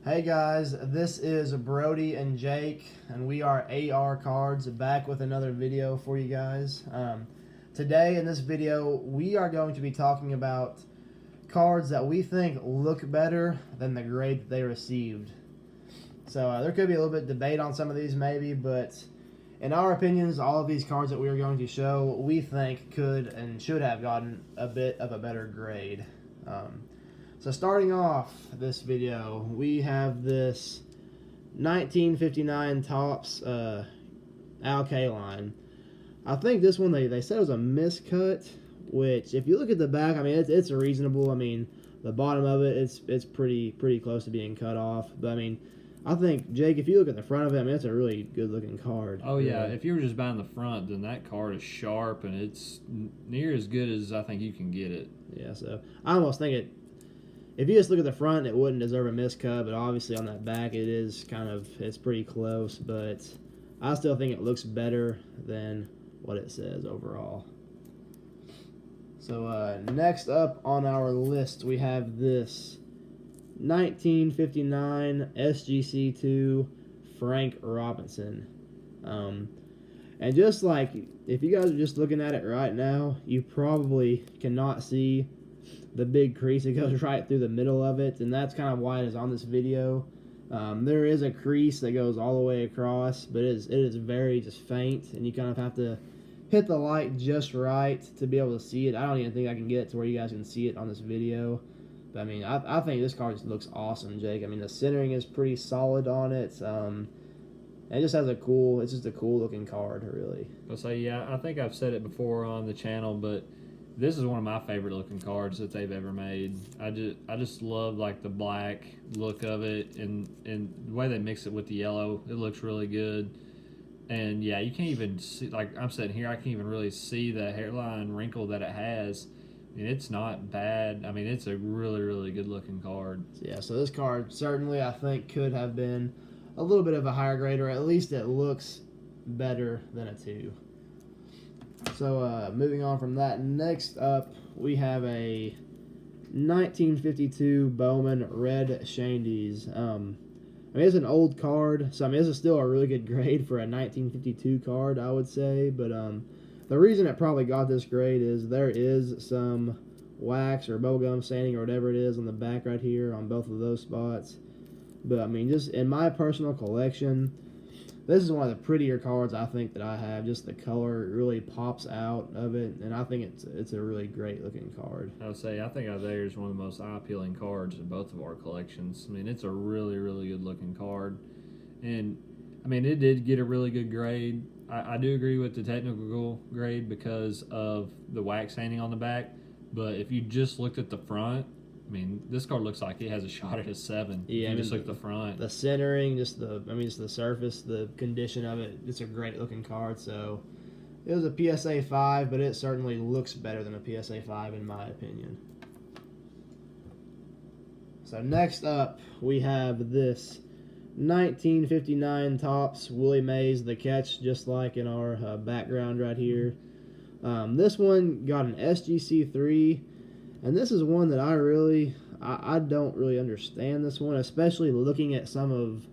Hey guys, this is Brody and Jake, and we are AR Cards back with another video for you guys. Today in this video, we are going to be talking about cards that we think look better than the grade that they received. So there could be a little bit of debate on some of these maybe, but in our opinions, all of these cards that we are going to show, we think could and should have gotten a bit of a better grade. So starting off this video, we have this 1959 Topps Al Kaline. I think this one they said it was a miscut, which if you look at the back, I mean it's reasonable. I mean the bottom of it it's pretty close to being cut off. But I mean I think Jake, if you look at the front of it, I mean it's a really good looking card. Oh yeah, if you were just buying the front, then that card is sharp and it's near as good as I think you can get it. Yeah, so I almost think it. If you just look at the front, it wouldn't deserve a miscut, but obviously on that back, it's pretty close. But I still think it looks better than what it says overall. So next up on our list, we have this 1959 SGC2 Frank Robinson. And just like, if you guys are just looking at it right now, you probably cannot see the big crease. It goes right through the middle of it, and that's kind of why it is on this video. There is a crease that goes all the way across, but it is very just faint, and you kind of have to hit the light just right to be able to see it. I don't even think I can get it to where you guys can see it on this video. But I mean, I think this card just looks awesome, Jake. I mean, the centering is pretty solid on it. It just has it's just a cool looking card, really. I'll say, yeah, I think I've said it before on the channel, but this is one of my favorite looking cards that they've ever made. I just love like the black look of it, and the way they mix it with the yellow. It looks really good. And yeah, you can't even see, like I'm sitting here, I can't even really see the hairline wrinkle that it has. I mean, it's not bad. I mean, it's a really good looking card. Yeah, so this card certainly I think could have been a little bit of a higher grade, or at least it looks better than a 2. So moving on from that, next up we have a 1952 Bowman Red Shandies. I mean, it's an old card, so I mean this is still a really good grade for a 1952 card, I would say. But the reason it probably got this grade is there is some wax or bubblegum sanding or whatever it is on the back right here on both of those spots. But I mean, just in my personal collection, this is one of the prettier cards I think that I have. Just the color really pops out of it, and I think it's a really great looking card. I would say I think out there is one of the most eye-appealing cards in both of our collections. I mean, it's a really good looking card, and I mean it did get a really good grade. I do agree with the technical grade because of the wax sanding on the back, but if you just looked at the front, I mean, this card looks like it has a shot at a 7. Yeah, just look at the front. The centering, just the surface, the condition of it. It's a great looking card. So it was a PSA 5, but it certainly looks better than a PSA 5 in my opinion. So next up, we have this 1959 Topps Willie Mays The Catch, just like in our background right here. This one got an SGC 3. And this is one that I don't really understand this one, especially looking at some of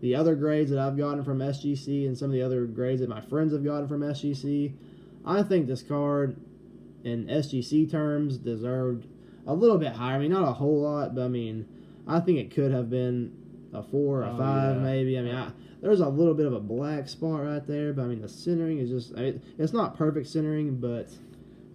the other grades that I've gotten from SGC and some of the other grades that my friends have gotten from SGC. I think this card, in SGC terms, deserved a little bit higher. I mean, not a whole lot, but I mean, I think it could have been a 4 or a 5 maybe. I mean, there's a little bit of a black spot right there, but I mean, the centering is just, it's not perfect centering, but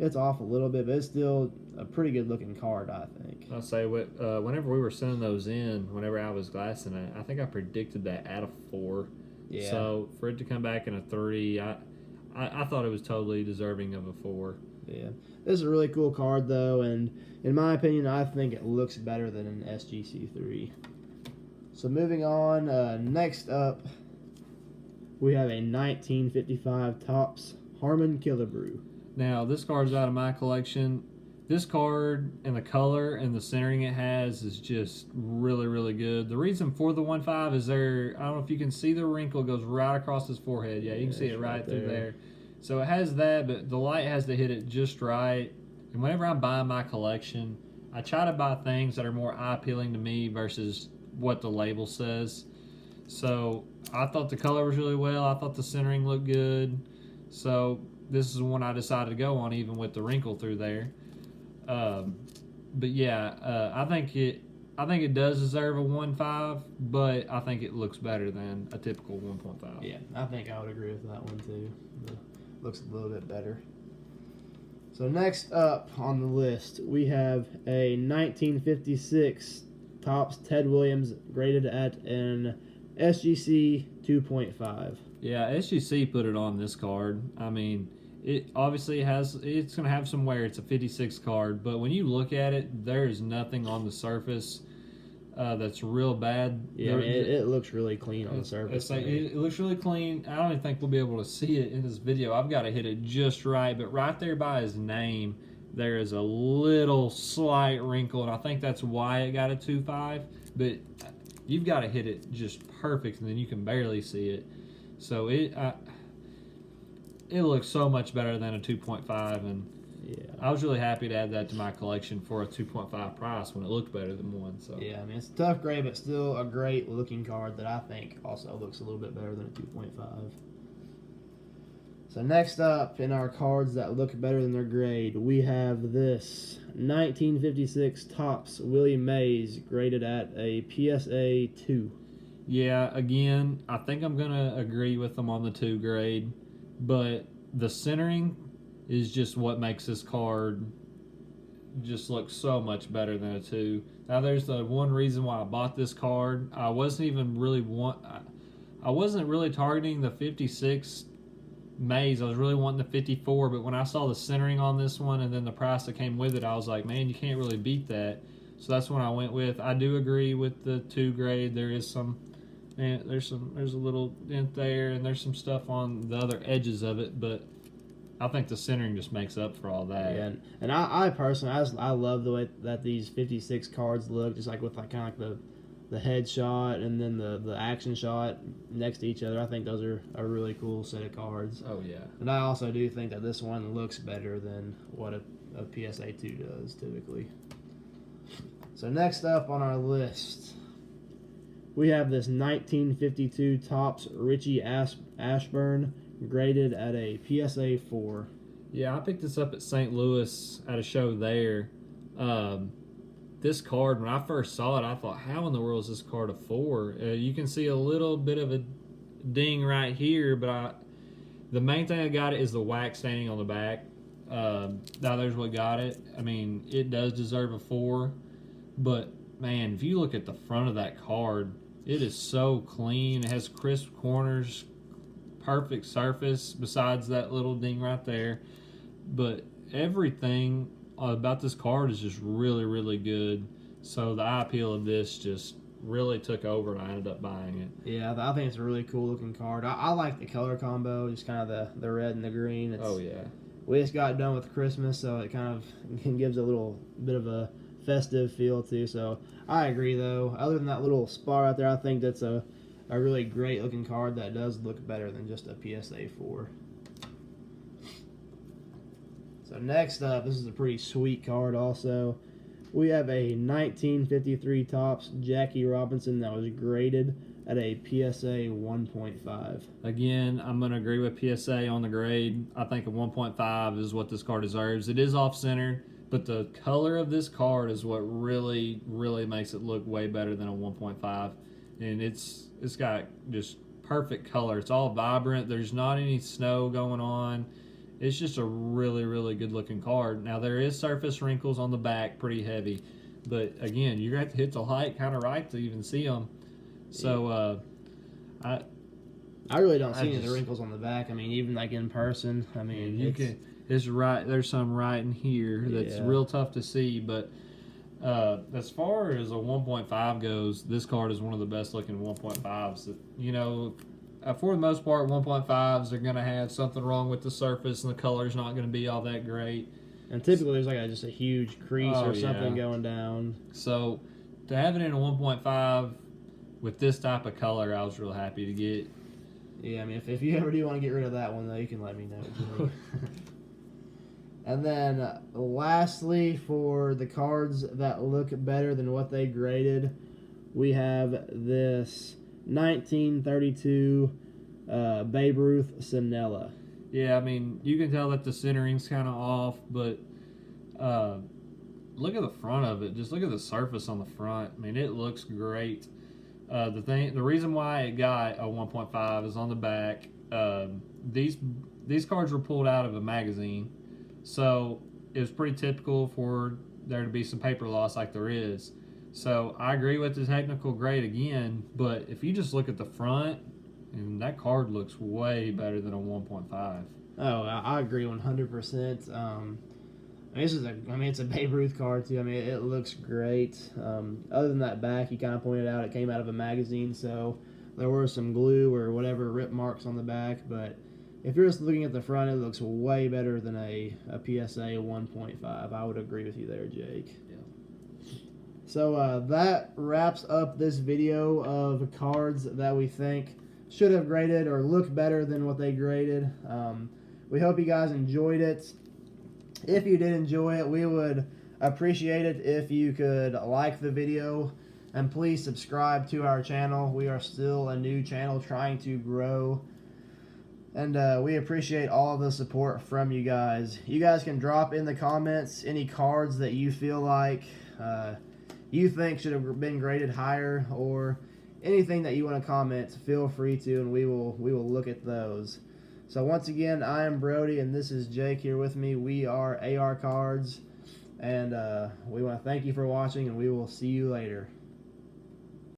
it's off a little bit, but it's still a pretty good looking card, I think. I'll say, whenever we were sending those in, whenever I was glassing it, I think I predicted that at a 4. Yeah. So for it to come back in a 3, I thought it was totally deserving of a 4. Yeah. This is a really cool card, though, and in my opinion, I think it looks better than an SGC 3. So moving on, next up, we have a 1955 Topps Harmon Killebrew. Now, this card's out of my collection. This card and the color and the centering it has is just really good. The reason for the 1.5 is there, I don't know if you can see the wrinkle goes right across his forehead. Yeah, you can see it right through there. So it has that, but the light has to hit it just right. And whenever I'm buying my collection, I try to buy things that are more eye-appealing to me versus what the label says. So I thought the color was really well. I thought the centering looked good. So this is one I decided to go on, even with the wrinkle through there. But yeah, I think it does deserve a 1.5, but I think it looks better than a typical 1.5. Yeah, I think I would agree with that one too. Looks a little bit better. So next up on the list, we have a 1956 Topps Ted Williams graded at an SGC 2.5. Yeah, SGC put it on this card. I mean, it obviously it's going to have some wear. It's a 56 card, but when you look at it, there is nothing on the surface that's real bad. Yeah, it looks really clean on the surface. It looks really clean. I don't even think we'll be able to see it in this video. I've got to hit it just right, but right there by his name, there is a little slight wrinkle, and I think that's why it got a 2.5. But you've got to hit it just perfect, and then you can barely see it. So it looks so much better than a 2.5, and yeah, I was really happy to add that to my collection for a 2.5 price when it looked better than 1. So yeah, I mean, it's a tough grade, but still a great looking card that I think also looks a little bit better than a 2.5. So next up in our cards that look better than their grade, we have this 1956 Topps Willie Mays graded at a PSA 2. yeah, again, I think I'm gonna agree with them on the 2 grade, but the centering is just what makes this card just look so much better than a 2. Now, there's the one reason why I bought this card. I wasn't really targeting the 56 Mays. I was really wanting the 54, but when I saw the centering on this one and then the price that came with it, I was like, man, you can't really beat that. So that's what I went with. I do agree with the 2 grade. There is some, and there's a little dent there, and there's some stuff on the other edges of it, but I think the centering just makes up for all that. Yeah, and I personally, I love the way that these 56 cards look, just like with like kind of like the head shot and then the action shot next to each other. I think those are a really cool set of cards. Oh, yeah. And I also do think that this one looks better than what a PSA 2 does typically. So next up on our list, we have this 1952 Topps Richie Ashburn graded at a PSA 4. Yeah, I picked this up at St. Louis at a show there. This card, when I first saw it, I thought, how in the world is this card a 4? You can see a little bit of a ding right here, but the main thing I got it is the wax staining on the back. Now there's what got it. I mean, it does deserve a 4, but man, if you look at the front of that card, it is so clean. It has crisp corners, perfect surface besides that little ding right there. But everything about this card is just really, really good. So the eye appeal of this just really took over, and I ended up buying it. Yeah, I think it's a really cool looking card. I like the color combo, just kind of the red and the green. Oh, yeah. We just got done with Christmas, so it kind of gives a little bit of a festive feel too. So I agree, though. Other than that little spot right there, I think that's a really great looking card that does look better than just a PSA 4. So next up, this is a pretty sweet card also. We have a 1953 Topps Jackie Robinson that was graded at a PSA 1.5. Again, I'm going to agree with PSA on the grade. I think a 1.5 is what this card deserves. It is off-centered, but the color of this card is what really, really makes it look way better than a 1.5. And it's got just perfect color. It's all vibrant. There's not any snow going on. It's just a really, really good looking card. Now, there is surface wrinkles on the back, pretty heavy. But again, you're going to have to hit the light kind of right to even see them. So, I really don't see any of the wrinkles on the back. I mean, even like in person, I mean, it's right. There's some right in here that's real tough to see. But as far as a 1.5 goes, this card is one of the best looking 1.5s. You know, for the most part, 1.5s are going to have something wrong with the surface, and the color's not going to be all that great. And typically, there's like just a huge crease or something going down. So, to have it in a 1.5 with this type of color, I was real happy to get. Yeah, I mean, if you ever do want to get rid of that one, though, you can let me know. And then, lastly, for the cards that look better than what they graded, we have this 1932 Babe Ruth Cinella. Yeah, I mean, you can tell that the centering's kind of off, but look at the front of it. Just look at the surface on the front. I mean, it looks great. The reason why it got a 1.5 is on the back. These cards were pulled out of a magazine, so it was pretty typical for there to be some paper loss like there is. So I agree with the technical grade again, but if you just look at the front, and that card looks way better than a 1.5. Oh, I agree 100%. It's a Babe Ruth card too. I mean, it looks great. Other than that back, you kind of pointed out it came out of a magazine, so there were some glue or whatever rip marks on the back. But if you're just looking at the front, it looks way better than a PSA 1.5. I would agree with you there, Jake. Yeah. So that wraps up this video of cards that we think should have graded or look better than what they graded. We hope you guys enjoyed it. If you did enjoy it, we would appreciate it if you could like the video and please subscribe to our channel. We are still a new channel trying to grow, and we appreciate all the support from you guys. You guys can drop in the comments any cards that you feel like you think should have been graded higher, or anything that you want to comment. Feel free to, and we will look at those. So once again, I am Brody, and this is Jake here with me. We are AR Cards, and we want to thank you for watching, and we will see you later.